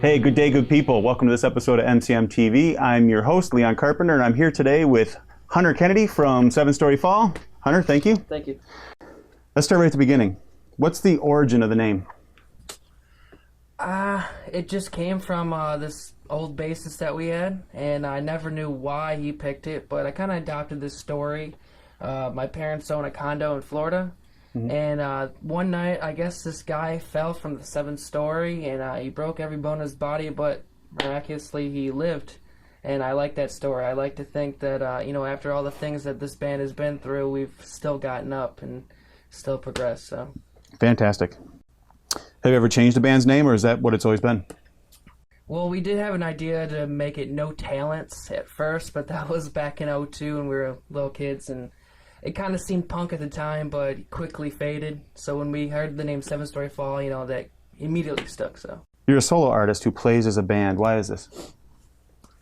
Hey, good day, good people. Welcome to this episode of MCM-TV. I'm your host, Leon Carpenter, and I'm here today with Hunter Kennedy from 7 Story Fall. Hunter, thank you. Thank you. Let's start right at the beginning. What's the origin of the name? It just came from this old bassist that we had, and I never knew why he picked it, but I kind of adopted this story. My parents own a condo in Florida, and one night, I guess this guy fell from the 7th story, and he broke every bone in his body, but miraculously he lived. And I like that story. I like to think that, after all the things that this band has been through, we've still gotten up and still progressed. So. Fantastic. Have you ever changed the band's name, or is that what it's always been? Well, we did have an idea to make it No Talents at first, but that was back in '02 when we were little kids, and it kind of seemed punk at the time, but it quickly faded. So when we heard the name 7 Story Fall, that immediately stuck. So You're a solo artist who plays as a band. Why is this?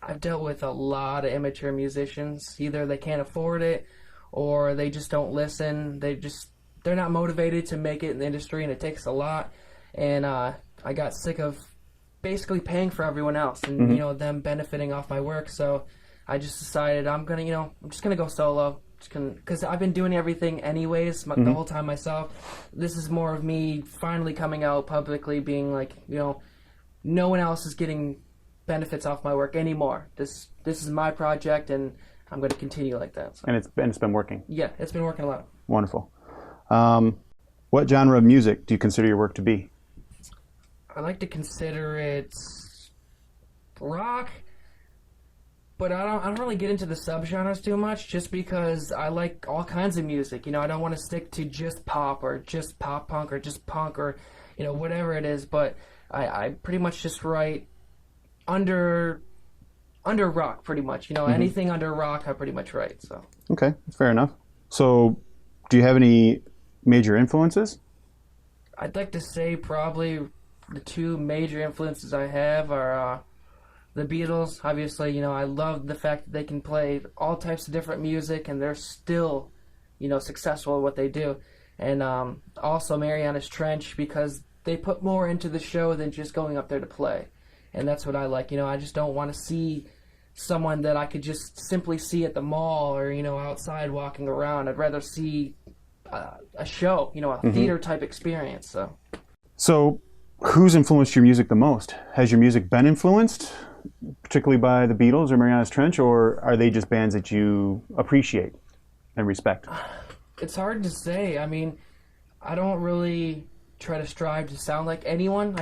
I've dealt with a lot of immature musicians. Either they can't afford it, or they just don't listen. They're not motivated to make it in the industry, and it takes a lot. And I got sick of basically paying for everyone else and them benefiting off my work. So I just decided I'm just gonna go solo. Because I've been doing everything anyways the whole time myself. This is more of me finally coming out publicly, being like, no one else is getting benefits off my work anymore. This is my project, and I'm going to continue like that. So. And it's been working. Yeah, it's been working a lot. Wonderful. What genre of music do you consider your work to be? I like to consider it rock. But I don't really get into the subgenres too much, just because I like all kinds of music. I don't want to stick to just pop or just pop punk or just punk or whatever it is. But I pretty much just write under rock, pretty much. Anything under rock, I pretty much write. So okay, fair enough. So, do you have any major influences? I'd like to say probably the two major influences I have are. The Beatles, obviously, I love the fact that they can play all types of different music and they're still, successful at what they do. And also Mariana's Trench, because they put more into the show than just going up there to play. And that's what I like. I just don't want to see someone that I could just simply see at the mall or, outside walking around. I'd rather see a show, a theater type experience. So, who's influenced your music the most? Has your music been influenced? Particularly by the Beatles or Mariana's Trench, or are they just bands that you appreciate and respect? It's hard to say. I mean, I don't really try to strive to sound like anyone.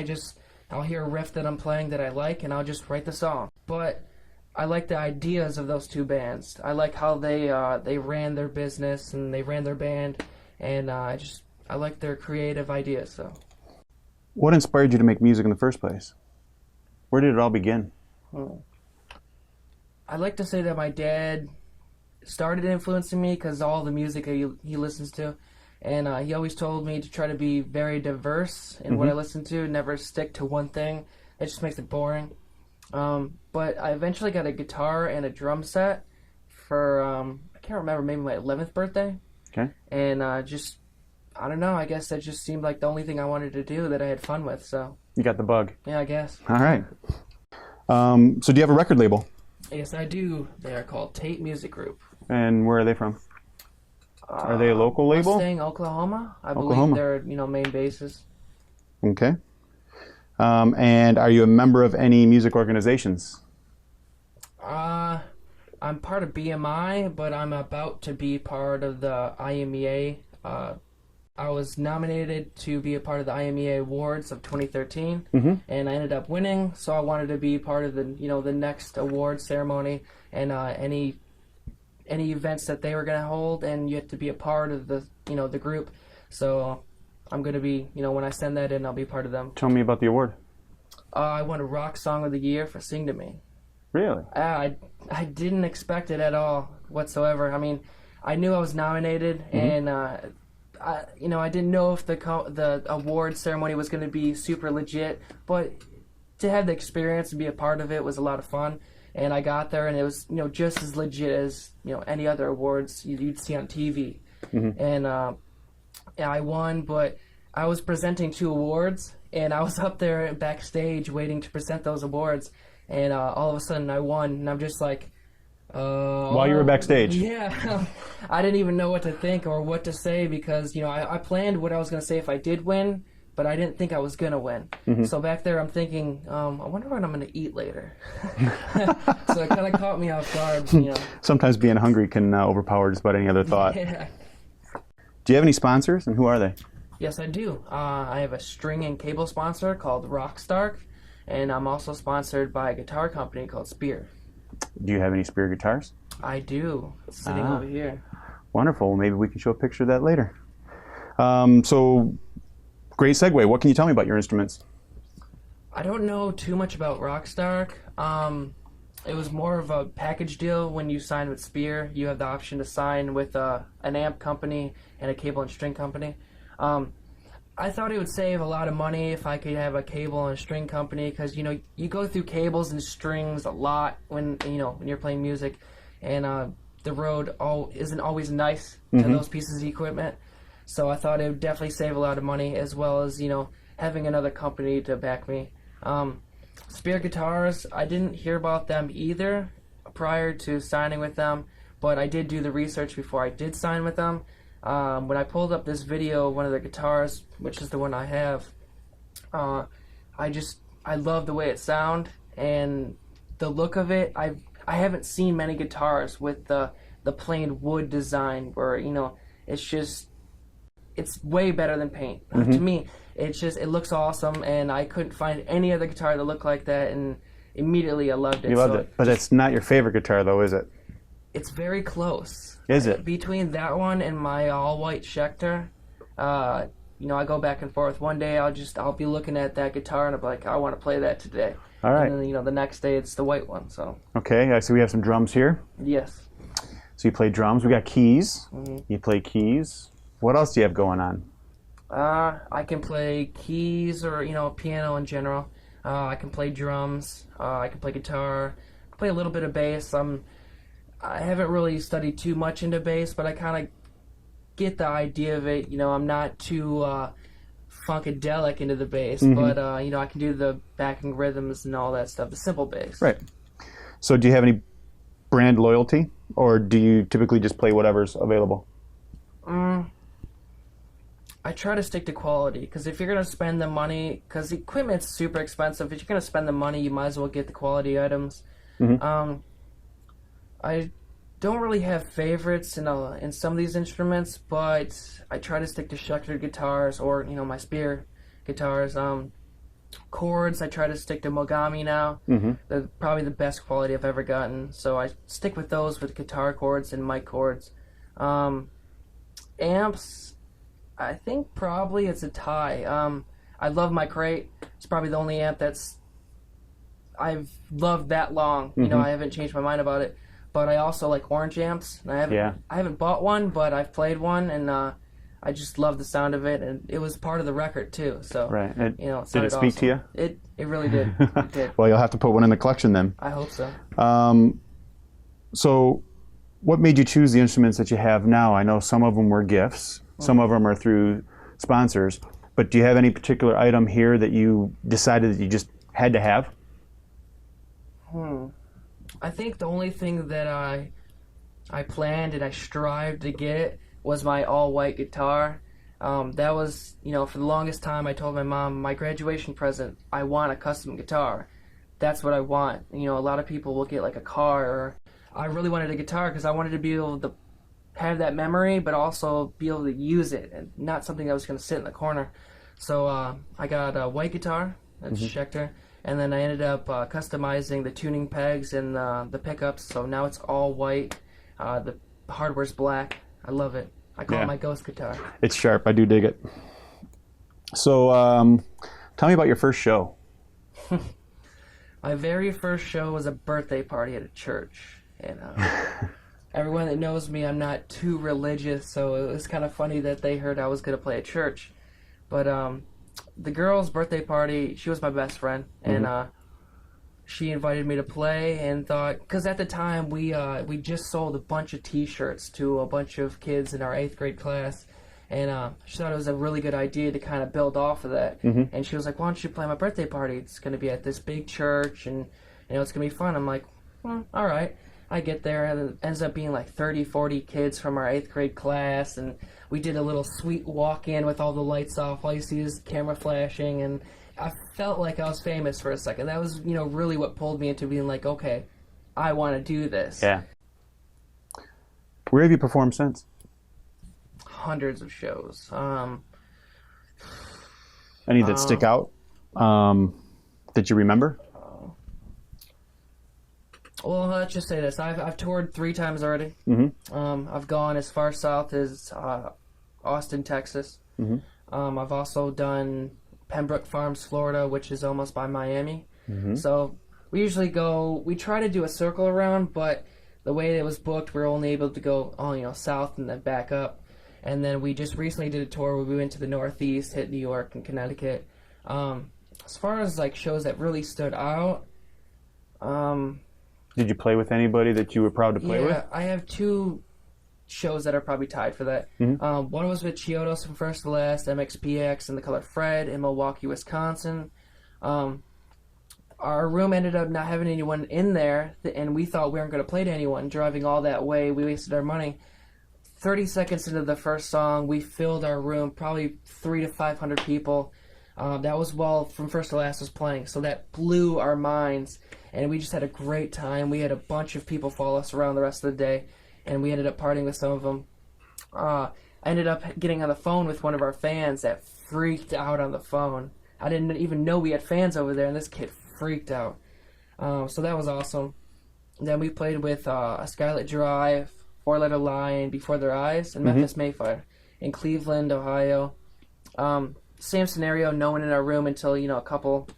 I'll hear a riff that I'm playing that I like, and I'll just write the song. But I like the ideas of those two bands. I like how they ran their business and they ran their band, and I like their creative ideas. So, what inspired you to make music in the first place? Where did it all begin? I'd like to say that my dad started influencing me because all the music he listens to, and he always told me to try to be very diverse in what I listen to, never stick to one thing. It just makes it boring. But I eventually got a guitar and a drum set for, I can't remember, maybe my 11th birthday. Okay. And I don't know, I guess that just seemed like the only thing I wanted to do that I had fun with, so. You got the bug. Yeah, I guess. All right. So do you have a record label? Yes, I do. They are called Tate Music Group. And where are they from? Are they a local label? Mustang, Oklahoma. I Oklahoma. believe they're, main bases. Okay. And are you a member of any music organizations? I'm part of BMI, but I'm about to be part of the IMEA. I was nominated to be a part of the IMEA Awards of 2013, and I ended up winning. So I wanted to be part of the the next award ceremony and any events that they were going to hold, and you have to be a part of the the group. So I'm going to be when I send that in, I'll be part of them. Tell me about the award. I won a Rock Song of the Year for "Sing to Me." Really? I didn't expect it at all whatsoever. I mean, I knew I was nominated, and I didn't know if the award ceremony was going to be super legit, but to have the experience and be a part of it was a lot of fun. And I got there, and it was just as legit as any other awards you'd see on TV. And I won, but I was presenting 2 awards, And I was up there backstage waiting to present those awards, and all of a sudden I won, and I'm just like, While you were backstage? Yeah. I didn't even know what to think or what to say because, I planned what I was going to say if I did win, but I didn't think I was going to win. So back there I'm thinking, I wonder what I'm going to eat later. So it kind of caught me off guard, Sometimes being hungry can overpower just about any other thought. Yeah. Do you have any sponsors, and who are they? Yes, I do. I have a string and cable sponsor called Rockstar, and I'm also sponsored by a guitar company called Spear. Do you have any Spear guitars? I do. It's sitting over here. Wonderful. Well, maybe we can show a picture of that later. So, great segue. What can you tell me about your instruments? I don't know too much about Rockstar. It was more of a package deal when you sign with Spear. You have the option to sign with an amp company and a cable and string company. I thought it would save a lot of money if I could have a cable and a string company because, you go through cables and strings a lot when you're playing music, and the road isn't always nice to those pieces of equipment. So I thought it would definitely save a lot of money as well as, having another company to back me. Spear Guitars, I didn't hear about them either prior to signing with them, but I did do the research before I did sign with them. When I pulled up this video of one of their guitars, which is the one I have, I love the way it sounds and the look of it. I haven't seen many guitars with the plain wood design where, it's way better than paint. To me, it looks awesome, and I couldn't find any other guitar that looked like that, and immediately I loved it. You loved it. But it's not your favorite guitar, though, is it? It's very close. Is it? Between that one and my all-white Schecter, I go back and forth. One day I'll be looking at that guitar and I'll be like, I want to play that today. All right. And then, the next day it's the white one. So. Okay, I see we have some drums here. Yes. So you play drums. We got keys. You play keys. What else do you have going on? I can play keys or, piano in general. I can play drums. I can play guitar. I can play a little bit of bass. I haven't really studied too much into bass, but I kind of get the idea of it. I'm not too funkadelic into the bass, but I can do the backing rhythms and all that stuff, the simple bass. Right. So do you have any brand loyalty, or do you typically just play whatever's available? I try to stick to quality, because if you're going to spend the money, because the equipment's super expensive, if you're going to spend the money, you might as well get the quality items. I don't really have favorites in some of these instruments, but I try to stick to Schecter guitars or, my Spear guitars. Chords, I try to stick to Mogami now. They're probably the best quality I've ever gotten, so I stick with those with guitar chords and mic chords. Amps, I think probably it's a tie. I love my Crate. It's probably the only amp I've loved that long. I haven't changed my mind about it. But I also like orange amps. And I haven't bought one, but I've played one, and I just love the sound of it. And it was part of the record too. So right. It did it speak to you? It really did. It did. Well, you'll have to put one in the collection then. I hope so. So, what made you choose the instruments that you have now? I know some of them were gifts. Some of them are through sponsors. But do you have any particular item here that you decided that you just had to have? I think the only thing that I planned and I strived to get was my all-white guitar. That was, for the longest time I told my mom, my graduation present, I want a custom guitar. That's what I want. A lot of people will get like a car, or I really wanted a guitar because I wanted to be able to have that memory, but also be able to use it, and not something that was going to sit in the corner. So I got a white guitar, that's Schecter, and then I ended up customizing the tuning pegs and the pickups, so now it's all white. The hardware's black. I love it. I call it my ghost guitar. It's sharp. I do dig it. So tell me about your first show. My very first show was a birthday party at a church, and everyone that knows me, I'm not too religious, so it was kind of funny that they heard I was going to play at church. But the girl's birthday party, she was my best friend, and she invited me to play and thought, because at the time we just sold a bunch of T-shirts to a bunch of kids in our 8th grade class, And she thought it was a really good idea to kind of build off of that. And she was like, why don't you play my birthday party? It's going to be at this big church, and it's going to be fun. I'm like, all right. I get there, and it ends up being like 30, 40 kids from our 8th grade class, and we did a little sweet walk-in with all the lights off. All you see is camera flashing, and I felt like I was famous for a second. That was, really what pulled me into being like, okay, I want to do this. Yeah. Where have you performed since? Hundreds of shows. Any that stick out that you remember? Well, let's just say this. I've toured 3 times already. I've gone as far south as Austin, Texas. I've also done Pembroke Farms, Florida, which is almost by Miami. So we usually we try to do a circle around, but the way it was booked, we were only able to go south and then back up. And then we just recently did a tour where we went to the Northeast, hit New York and Connecticut. As far as like shows that really stood out, did you play with anybody that you were proud to play with? Yeah, I have 2 shows that are probably tied for that. One was with Chiodos from First to Last, MXPX, and The Color Fred in Milwaukee, Wisconsin. Our room ended up not having anyone in there, and we thought we weren't going to play to anyone. Driving all that way, we wasted our money. 30 seconds into the first song, we filled our room, probably 300 to 500 people. That was while From First to Last was playing, so that blew our minds, and we just had a great time. We had a bunch of people follow us around the rest of the day, and we ended up partying with some of them. I ended up getting on the phone with one of our fans that freaked out on the phone. I didn't even know we had fans over there, and this kid freaked out. So that was awesome. Then we played with A Skylit Drive, Four Letter Line, Before Their Eyes, and Memphis Mayfire in Cleveland, Ohio. Same scenario, no one in our room until, a couple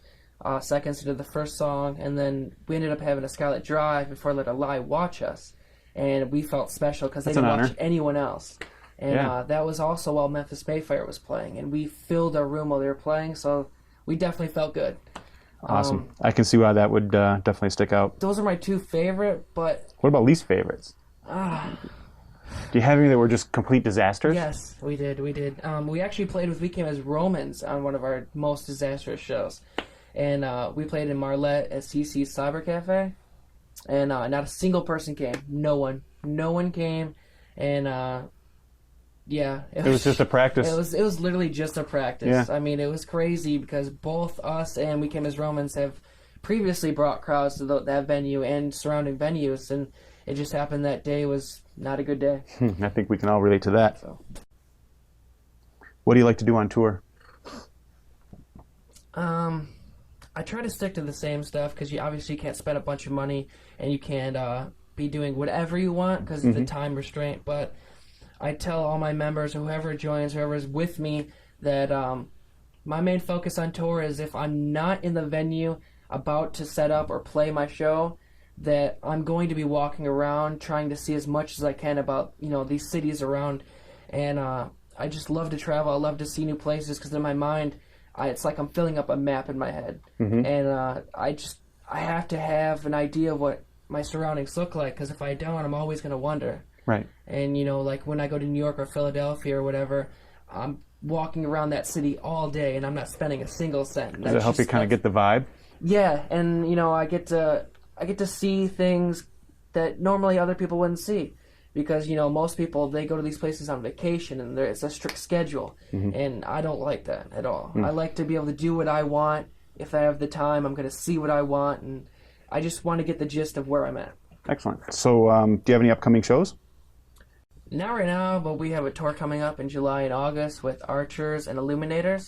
seconds into the first song, and then we ended up having A Skylit Drive, Before Let a Lie watch us, and we felt special because they didn't watch anyone else. And that was also while Memphis Mayfire was playing, and we filled our room while they were playing, so we definitely felt good. Awesome. I can see why that would definitely stick out. Those are my 2 favorite, but... What about least favorites? Do you have any that were just complete disasters? Yes, we did. We actually played with We Came as Romans on one of our most disastrous shows. And we played in Marlette at CC's Cyber Cafe. And not a single person came. No one came. And... yeah, it was just a practice. It was literally just a practice. Yeah. I mean, it was crazy because both us and We Came as Romans have previously brought crowds to that venue and surrounding venues, and it just happened that day was not a good day. I think we can all relate to that. So. What do you like to do on tour? I try to stick to the same stuff because you obviously can't spend a bunch of money and you can't be doing whatever you want because of the time restraint, but I tell all my members, whoever joins, whoever's with me, that my main focus on tour is if I'm not in the venue about to set up or play my show, that I'm going to be walking around trying to see as much as I can about, these cities around. And I just love to travel. I love to see new places because in my mind, it's like I'm filling up a map in my head. And I have to have an idea of what my surroundings look like because if I don't, I'm always going to wonder. Right. And, like when I go to New York or Philadelphia or whatever, I'm walking around that city all day and I'm not spending a single cent. Does it help you kind of get the vibe? Yeah, and, I get to see things that normally other people wouldn't see. Because, most people, they go to these places on vacation and it's a strict schedule. And I don't like that at all. I like to be able to do what I want. If I have the time, I'm going to see what I want. And I just want to get the gist of where I'm at. Excellent. So do you have any upcoming shows? Not right now, but we have a tour coming up in July and August with Archers and Illuminators.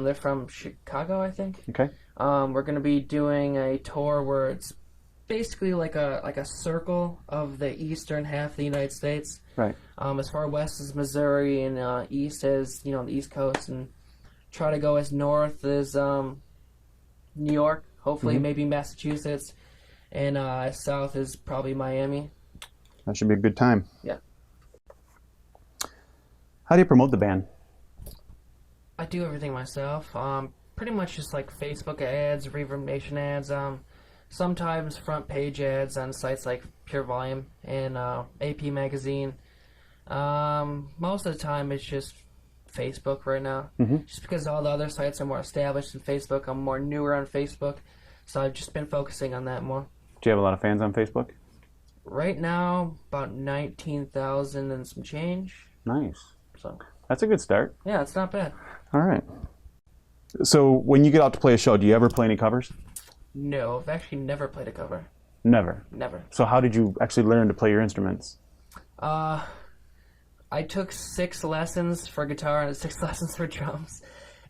They're from Chicago, I think. Okay. We're going to be doing a tour where it's basically like a circle of the eastern half of the United States. Right. As far west as Missouri and east as the East Coast, and try to go as north as New York, hopefully maybe Massachusetts, and as south as probably Miami. That should be a good time. Yeah. How do you promote the band? I do everything myself. Pretty much just like Facebook ads, Reverb Nation ads, sometimes front page ads on sites like Pure Volume and AP Magazine. Most of the time it's just Facebook right now. Mm-hmm. Just because all the other sites are more established than Facebook, I'm more newer on Facebook, so I've just been focusing on that more. Do you have a lot of fans on Facebook? Right now, about 19,000 and some change. Nice. So That's a good start. yeah, it's not bad. All right. So when you get out to play a show, do you ever play any covers? No, I've actually never played a cover. Never. Never. So how did you actually learn to play your instruments? I took 6 lessons for guitar and 6 lessons for drums.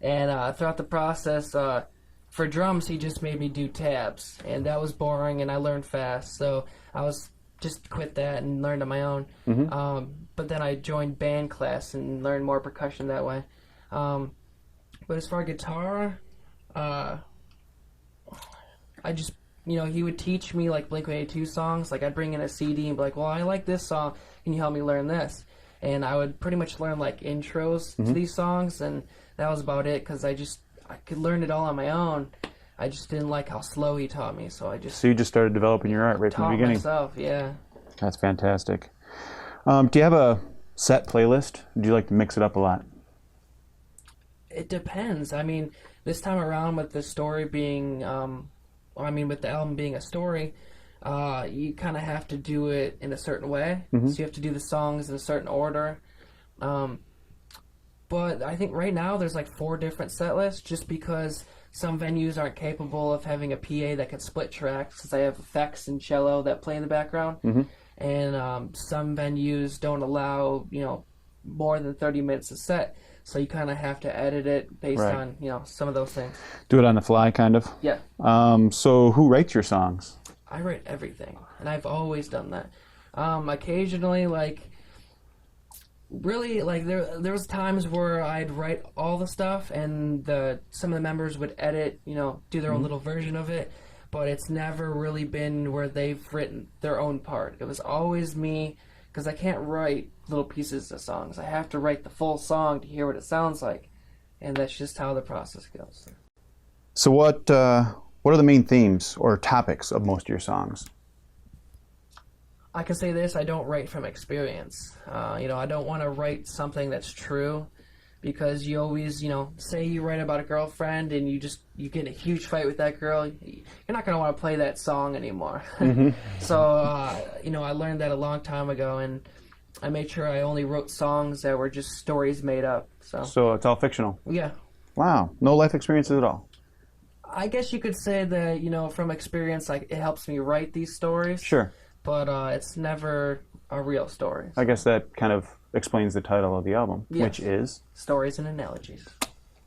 And throughout the process, for drums, he just made me do tabs. And that was boring, and I learned fast. So I was just quit that and learned on my own. Mm-hmm. But then I joined band class and learned more percussion that way. But as far as guitar, I just, he would teach me like Blink-182 songs. Like I'd bring in a CD and be like, well, I like this song. Can you help me learn this? And I would pretty much learn like intros to these songs, and that was about it because I could learn it all on my own. I just didn't like how slow he taught me, so I just So you just started developing your art right from the taught beginning. myself. Yeah. That's fantastic. Do you have a set playlist? Do you like to mix it up a lot? It depends. I mean, this time around with the story being, with the album being a story, you kind of have to do it in a certain way. So you have to do the songs in a certain order. But I think right now there's like 4 different set lists just because some venues aren't capable of having a PA that can split tracks since I have effects and cello that play in the background. And some venues don't allow, more than 30 minutes a set. So you kind of have to edit it based on, some of those things. Do it on the fly, kind of? Yeah. So who writes your songs? I write everything, and I've always done that. Occasionally, there was times where I'd write all the stuff, and some of the members would edit, do their own little version of it, but it's never really been where they've written their own part. It was always me, because I can't write little pieces of songs. I have to write the full song to hear what it sounds like, and that's just how the process goes. So what are the main themes or topics of most of your songs? I can say this, I don't write from experience. I don't want to write something that's true because you always, say you write about a girlfriend and you get in a huge fight with that girl, you're not going to want to play that song anymore. So, I learned that a long time ago, and I made sure I only wrote songs that were just stories made up. So it's all fictional? Yeah. Wow. No life experiences at all? I guess you could say that, from experience, it helps me write these stories. Sure. But it's never a real story. I guess that kind of explains the title of the album, Yes. which is? Stories and Analogies.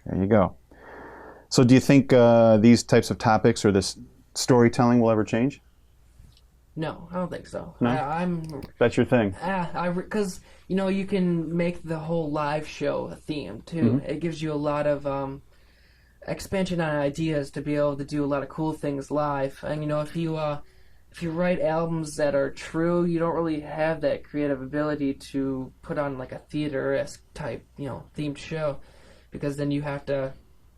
There you go. So do you think these types of topics or this storytelling will ever change? No, I don't think so. No? That's your thing? Because, you can make the whole live show a theme, too. It gives you a lot of expansion on ideas to be able to do a lot of cool things live. And, if you write albums that are true, you don't really have that creative ability to put on like a theater-esque type, themed show, because then you have to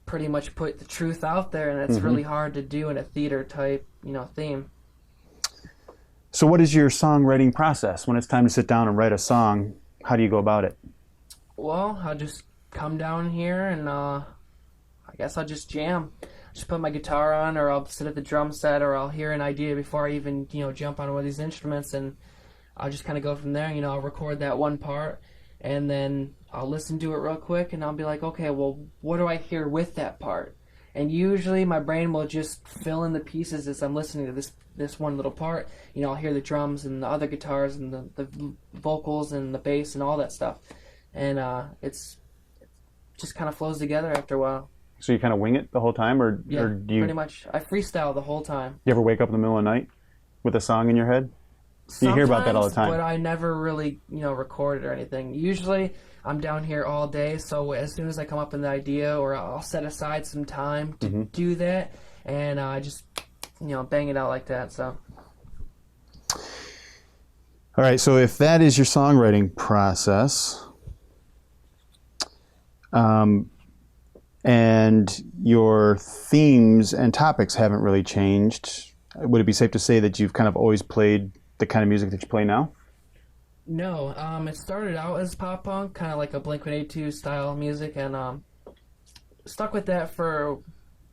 pretty much put the truth out there, and it's really hard to do in a theater type, theme. So what is your songwriting process? When it's time to sit down and write a song, how do you go about it? Well, I'll just come down here and I guess I'll just jam. Just put my guitar on, or I'll sit at the drum set, or I'll hear an idea before I even, jump on one of these instruments, and I'll just kind of go from there. I'll record that one part, and then I'll listen to it real quick, and I'll be like, okay, well, what do I hear with that part? And usually my brain will just fill in the pieces as I'm listening to this one little part. I'll hear the drums and the other guitars and the vocals and the bass and all that stuff, and it just kind of flows together after a while. So you kind of wing it the whole time, or Yeah, do you pretty much. I freestyle the whole time. You ever wake up in the middle of the night with a song in your head? You hear about that all the time. But I never really, record it or anything. Usually, I'm down here all day, so as soon as I come up with an idea, or I'll set aside some time to do that, and I just, bang it out like that. So. All right. So if that is your songwriting process, and your themes and topics haven't really changed, would it be safe to say that you've kind of always played the kind of music that you play now? No, it started out as pop punk, kind of like a Blink-182 style music, and stuck with that for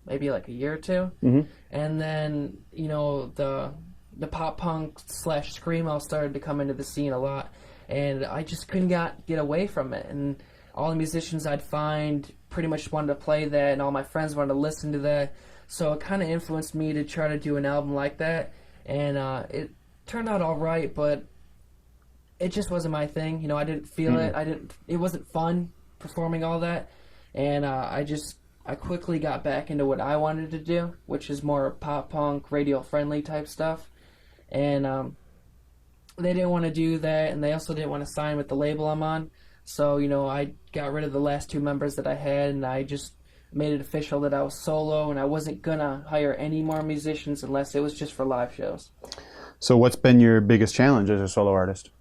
maybe like a year or two. Mm-hmm. And then, the pop punk slash screamo started to come into the scene a lot, and I just couldn't get away from it. And all the musicians I'd find pretty much wanted to play that, and all my friends wanted to listen to that. So it kind of influenced me to try to do an album like that, and it turned out all right, but it just wasn't my thing. I didn't feel it. It wasn't fun performing all that, and I quickly got back into what I wanted to do, which is more pop punk, radio friendly type stuff. And they didn't want to do that, and they also didn't want to sign with the label I'm on. So I got rid of the last two members that I had, and I just made it official that I was solo, and I wasn't gonna hire any more musicians unless it was just for live shows. So what's been your biggest challenge as a solo artist?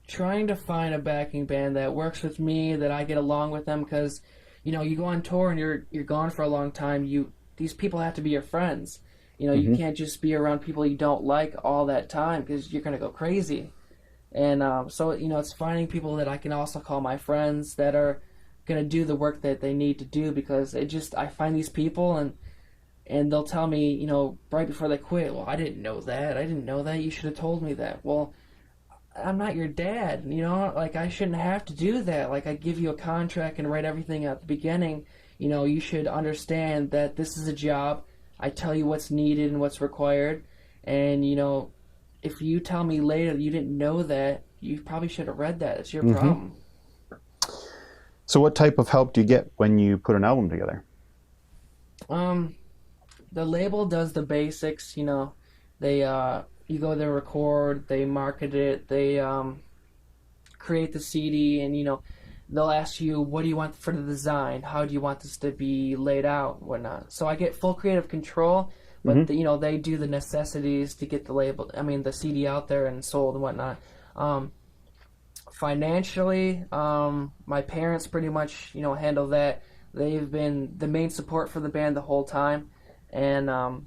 Trying to find a backing band that works with me, that I get along with them, because you go on tour and you're gone for a long time. These people have to be your friends. You can't just be around people you don't like all that time, because you're gonna go crazy. And so it's finding people that I can also call my friends, that are gonna do the work that they need to do, because I find these people, and they'll tell me right before they quit, well, I didn't know that, you should have told me that. Well, I'm not your dad, like, I shouldn't have to do that. Like, I give you a contract and write everything at the beginning. You should understand that this is a job. I tell you what's needed and what's required, and if you tell me later that you didn't know that, you probably should have read that. It's your problem. So what type of help do you get when you put an album together? The label does the basics. They you go there, record, they market it, they create the CD, and they'll ask you, what do you want for the design? How do you want this to be laid out, and whatnot. So I get full creative control, but they do the necessities to get the CD out there and sold and whatnot. Financially, my parents pretty much handle that. They've been the main support for the band the whole time, and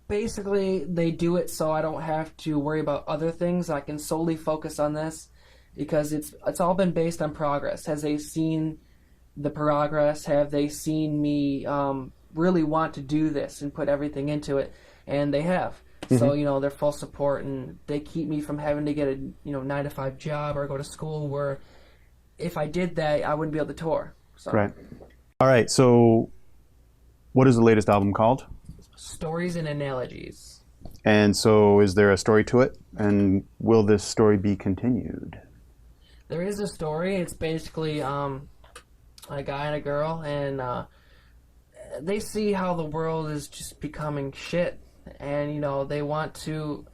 basically they do it so I don't have to worry about other things. I can solely focus on this, because it's all been based on progress. Has they seen the progress? Have they seen me really want to do this and put everything into it? And they have. So they're full support, and they keep me from having to get a 9-to-5 job or go to school, where if I did that, I wouldn't be able to tour. So. Right. All right. So what is the latest album called? Stories and Analogies. And so is there a story to it? And will this story be continued? There is a story. It's basically a guy and a girl, and they see how the world is just becoming shit, and they want to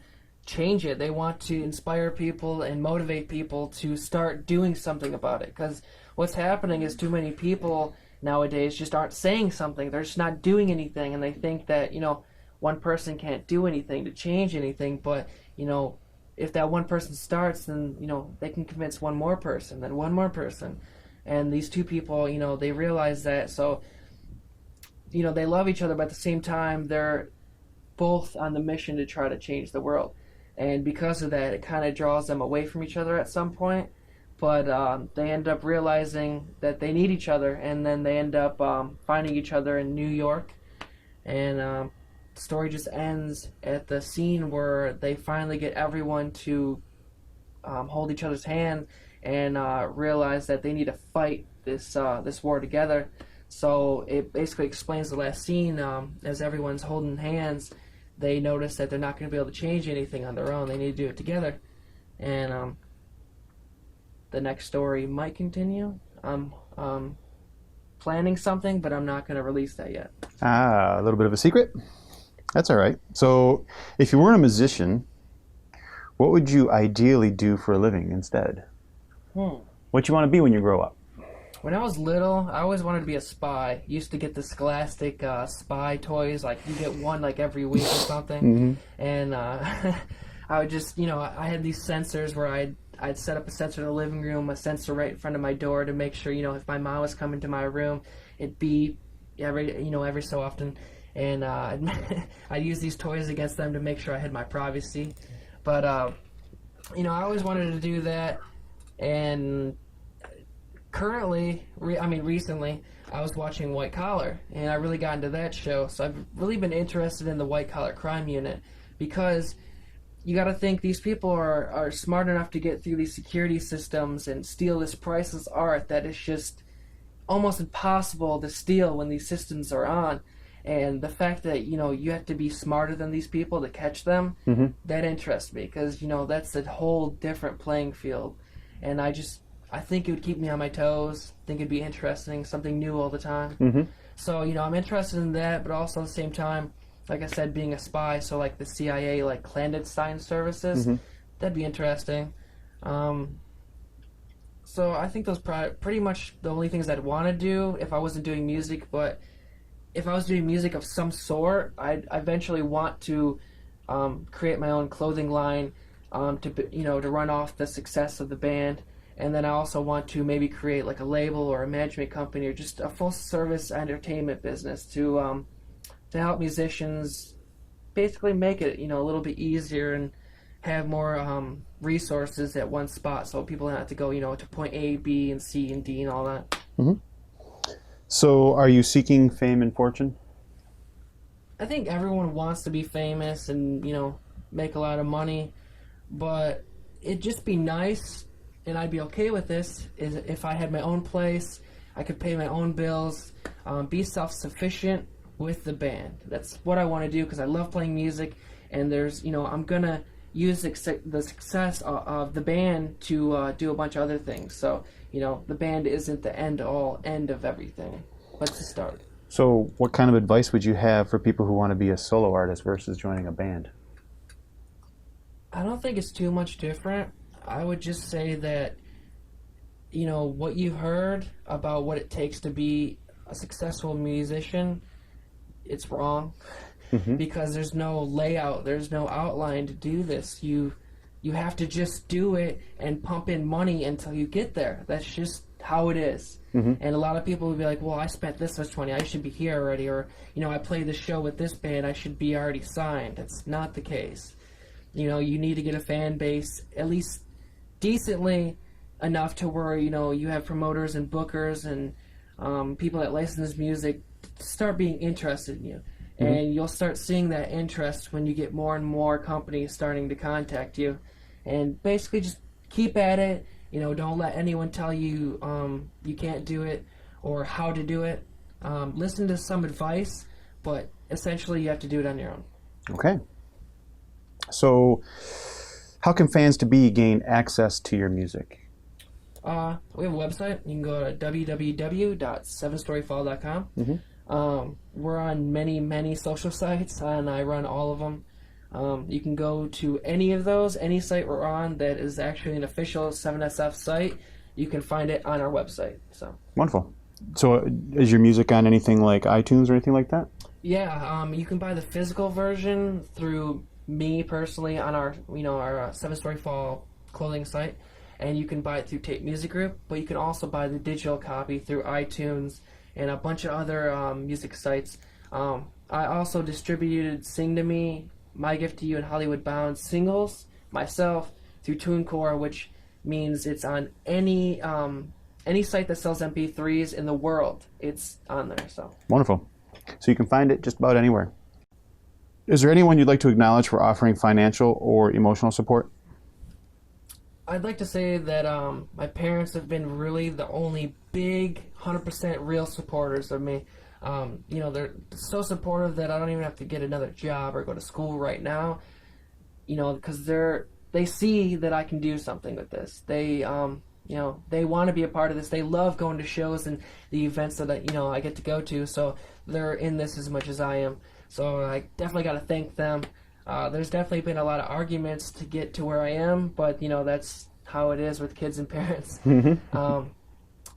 change it. They want to inspire people and motivate people to start doing something about it, because what's happening is too many people nowadays just aren't saying something. They're just not doing anything, and they think that one person can't do anything to change anything. But if that one person starts, then they can convince one more person, then one more person, and these two people they realize that. So they love each other, but at the same time they're both on the mission to try to change the world, and because of that, it kind of draws them away from each other at some point. But they end up realizing that they need each other, and then they end up finding each other in New York, and the story just ends at the scene where they finally get everyone to hold each other's hand and realize that they need to fight this war together. So it basically explains the last scene. As everyone's holding hands, they notice that they're not going to be able to change anything on their own. They need to do it together, and the next story might continue. I'm planning something, but I'm not going to release that yet. A little bit of a secret? That's all right. So if you weren't a musician, what would you ideally do for a living instead? What you want to be when you grow up? When I was little, I always wanted to be a spy. Used to get the Scholastic spy toys, like you get one like every week or something. And I would just, I had these sensors where I'd set up a sensor in the living room, a sensor right in front of my door to make sure, if my mom was coming to my room, it'd beep every so often. And I'd use these toys against them to make sure I had my privacy. But I always wanted to do that, and recently, I was watching White Collar, and I really got into that show. So I've really been interested in the White Collar Crime Unit, because you got to think these people are smart enough to get through these security systems and steal this priceless art that is just almost impossible to steal when these systems are on. And the fact that, you have to be smarter than these people to catch them, that interests me, because, that's a whole different playing field. And I think it would keep me on my toes. I think it'd be interesting, something new all the time. So, I'm interested in that, but also at the same time, like I said, being a spy, so like the CIA, like clandestine services, that'd be interesting. So I think those pretty much the only things I'd want to do if I wasn't doing music. But if I was doing music of some sort, I'd eventually want to create my own clothing line to run off the success of the band. And then I also want to maybe create like a label or a management company or just a full-service entertainment business to help musicians basically make it, a little bit easier and have more resources at one spot, so people don't have to go, to point A, B, and C, and D, and all that. So are you seeking fame and fortune? I think everyone wants to be famous and, make a lot of money, but it'd just be nice, and I'd be okay with this, is if I had my own place, I could pay my own bills, be self-sufficient with the band. That's what I want to do, because I love playing music, and there's, I'm going to use the success of the band to do a bunch of other things. So, the band isn't the end of everything. Let's just start. So what kind of advice would you have for people who want to be a solo artist versus joining a band? I don't think it's too much different. I would just say that, what you heard about what it takes to be a successful musician, it's wrong. Because there's no layout, there's no outline to do this. You have to just do it and pump in money until you get there. That's just how it is. And a lot of people would be like, well, I spent this much money, I should be here already, or I played this show with this band, I should be already signed. That's not the case. You need to get a fan base at least decently enough to where you have promoters and bookers and people that license music start being interested in you. And you'll start seeing that interest when you get more and more companies starting to contact you. And basically just keep at it. Don't let anyone tell you you can't do it or how to do it. Listen to some advice, but essentially you have to do it on your own. Okay. So how can fans to be gain access to your music? We have a website. You can go to www.sevenstoryfall.com. We're on many social sites, and I run all of them. You can go to any of those, any site we're on that is actually an official 7SF site. You can find it on our website. So wonderful. So is your music on anything like iTunes or anything like that? Yeah, you can buy the physical version through me personally on our our 7-Story Fall clothing site, and you can buy it through Tape Music Group. But you can also buy the digital copy through iTunes and a bunch of other music sites. I also distributed Sing to Me, My Gift to You, and Hollywood Bound singles myself through TuneCore, which means it's on any site that sells MP3s in the world. It's on there. So wonderful. So you can find it just about anywhere. Is there anyone you'd like to acknowledge for offering financial or emotional support? I'd like to say that my parents have been really the only big 100% real supporters of me. They're so supportive that I don't even have to get another job or go to school right now. Because they see that I can do something with this. They they want to be a part of this. They love going to shows and the events that I get to go to. So they're in this as much as I am. So I definitely got to thank them. There's definitely been a lot of arguments to get to where I am, but that's how it is with kids and parents.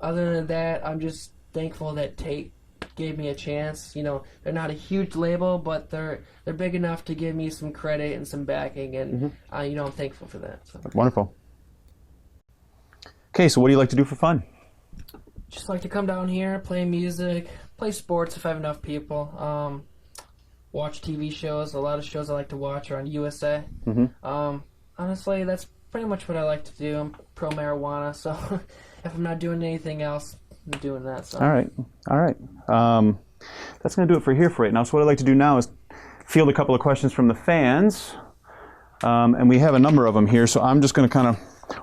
Other than that, I'm just thankful that Tate gave me a chance. They're not a huge label, but they're big enough to give me some credit and some backing, and I'm thankful for that. So. Wonderful. Okay, so what do you like to do for fun? Just like to come down here, play music, play sports if I have enough people. Watch TV shows. A lot of shows I like to watch are on USA. Honestly, that's pretty much what I like to do. I'm pro marijuana, so if I'm not doing anything else, I'm doing that. So. All right. That's going to do it for here for right now. So what I'd like to do now is field a couple of questions from the fans. And we have a number of them here, so I'm just going to kind of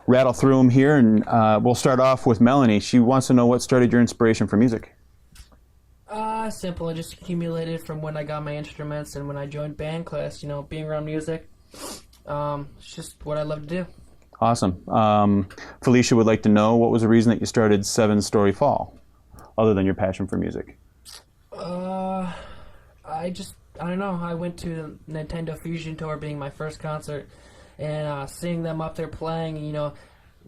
rattle through them here, and we'll start off with Melanie. She wants to know what started your inspiration for music. Simple. It just accumulated from when I got my instruments and when I joined band class. You know, being around music, it's just what I love to do. Awesome. Felicia would like to know what was the reason that you started Seven Story Fall, other than your passion for music. I don't know. I went to the Nintendo Fusion Tour being my first concert, and seeing them up there playing, you know,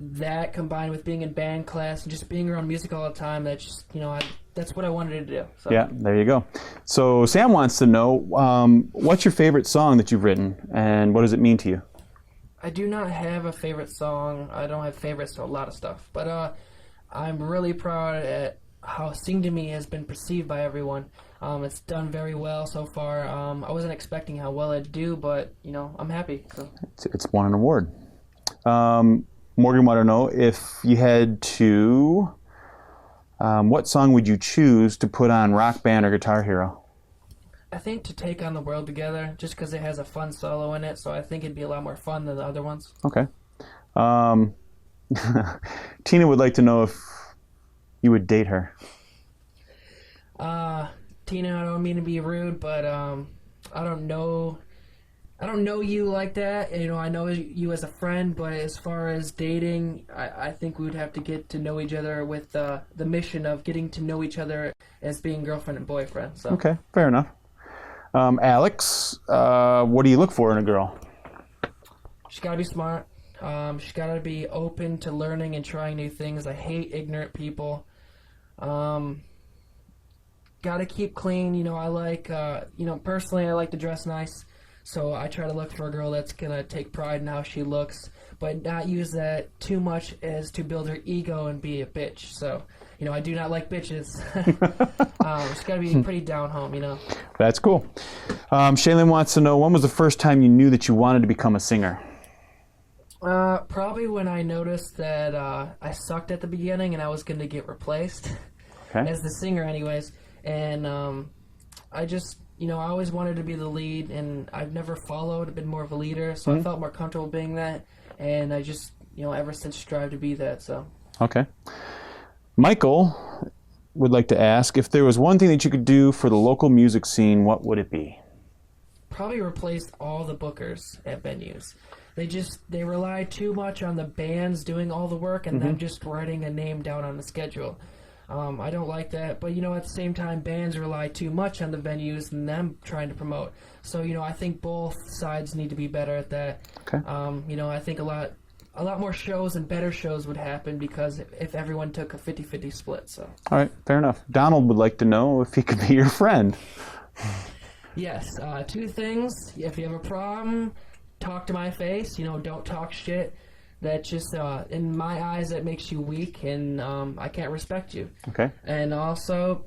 that combined with being in band class and just being around music all the time, that's just, you know, that's what I wanted to do. So. Yeah, there you go. So Sam wants to know, what's your favorite song that you've written, and what does it mean to you? I do not have a favorite song. I don't have favorites to a lot of stuff, but I'm really proud at how Sing to Me has been perceived by everyone. It's done very well so far. I wasn't expecting how well it'd do, but, you know, I'm happy. So. It's won an award. Morgan wanted to know if you had to, what song would you choose to put on Rock Band or Guitar Hero? I think To Take on the World Together, just because it has a fun solo in it, so I think it'd be a lot more fun than the other ones. Okay. Tina would like to know if you would date her. Tina, I don't mean to be rude, but I don't know you like that. You know, I know you as a friend, but as far as dating, I think we would have to get to know each other with the mission of getting to know each other as being girlfriend and boyfriend. So. Okay, fair enough. Alex, what do you look for in a girl? She's got to be smart. She's got to be open to learning and trying new things. I hate ignorant people. Got to keep clean. You know, I like, personally, I like to dress nice. So I try to look for a girl that's going to take pride in how she looks, but not use that too much as to build her ego and be a bitch. So, you know, I do not like bitches. She's got to be pretty down home, you know. That's cool. Shaylin wants to know, when was the first time you knew that you wanted to become a singer? Probably when I noticed that I sucked at the beginning and I was going to get replaced as the singer anyways. And I just, you know, I always wanted to be the lead, and I've never followed, been more of a leader, so I felt more comfortable being that, and I just, you know, ever since strive to be that, so. Okay. Michael would like to ask, if there was one thing that you could do for the local music scene, what would it be? Probably replace all the bookers at venues. They rely too much on the bands doing all the work and them just writing a name down on the schedule. I don't like that, but, you know, at the same time, bands rely too much on the venues and them trying to promote. So, you know, I think both sides need to be better at that. Okay. You know, I think a lot more shows and better shows would happen because if everyone took a 50-50 split, so. All right, fair enough. Donald would like to know if he could be your friend. Yes, two things. If you have a problem, talk to my face. You know, don't talk shit. That just, in my eyes, that makes you weak, and I can't respect you. Okay. And also,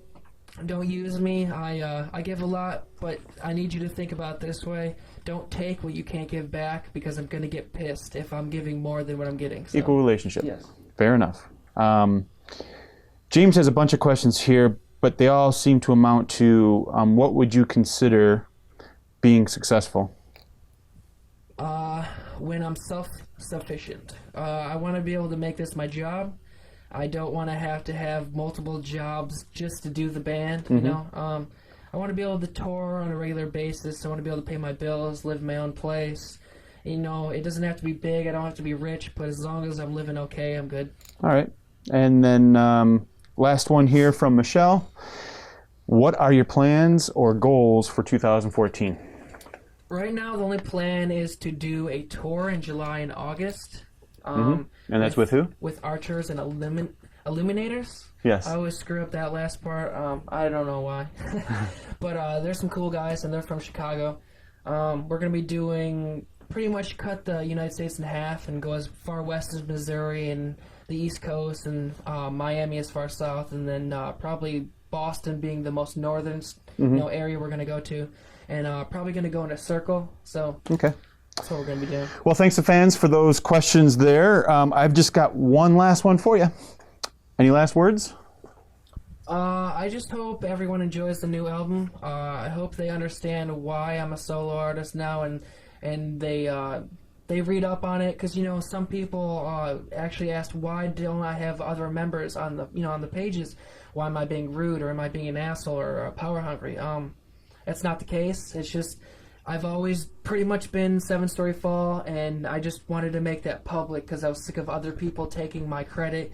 don't use me. I give a lot, but I need you to think about it this way. Don't take what you can't give back, because I'm going to get pissed if I'm giving more than what I'm getting. So. Equal relationship. Yes. Fair enough. James has a bunch of questions here, but they all seem to amount to, what would you consider being successful? When I'm self-sufficient. I want to be able to make this my job. I don't want to have multiple jobs just to do the band, you know. I want to be able to tour on a regular basis. I want to be able to pay my bills, live in my own place. You know, it doesn't have to be big. I don't have to be rich, but as long as I'm living okay, I'm good. All right. And then last one here from Michelle. What are your plans or goals for 2014? Right now, the only plan is to do a tour in July and August. And that's with who? With Archers and Illuminators. Yes. I always screw up that last part. I don't know why. But there's some cool guys, and they're from Chicago. We're going to be doing pretty much cut the United States in half and go as far west as Missouri and the East Coast, and Miami as far south, and then probably Boston being the most northern area we're going to go to. And probably going to go in a circle. So okay. That's what we're going to be doing. Well, thanks to fans for those questions there. I've just got one last one for you. Any last words? I just hope everyone enjoys the new album. I hope they understand why I'm a solo artist now, and they read up on it, because some people actually asked, why don't I have other members on the pages? Why am I being rude, or am I being an asshole, or power hungry? That's not the case. It's just I've always pretty much been 7-Story Fall, and I just wanted to make that public because I was sick of other people taking my credit.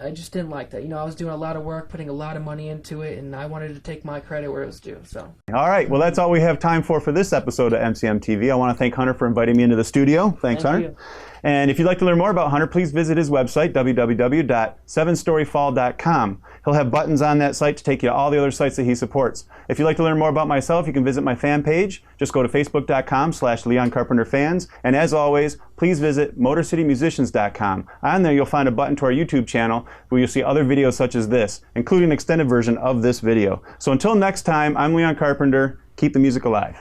I just didn't like that. I was doing a lot of work, putting a lot of money into it, and I wanted to take my credit where it was due. So. All right. Well, that's all we have time for this episode of MCM-TV. I want to thank Hunter for inviting me into the studio. Thanks, Hunter. You. And if you'd like to learn more about Hunter, please visit his website, www.7storyfall.com. He'll have buttons on that site to take you to all the other sites that he supports. If you'd like to learn more about myself, you can visit my fan page. Just go to facebook.com/LeonCarpenterFans. And as always, please visit MotorCityMusicians.com. On there, you'll find a button to our YouTube channel where you'll see other videos such as this, including an extended version of this video. So until next time, I'm Leon Carpenter. Keep the music alive.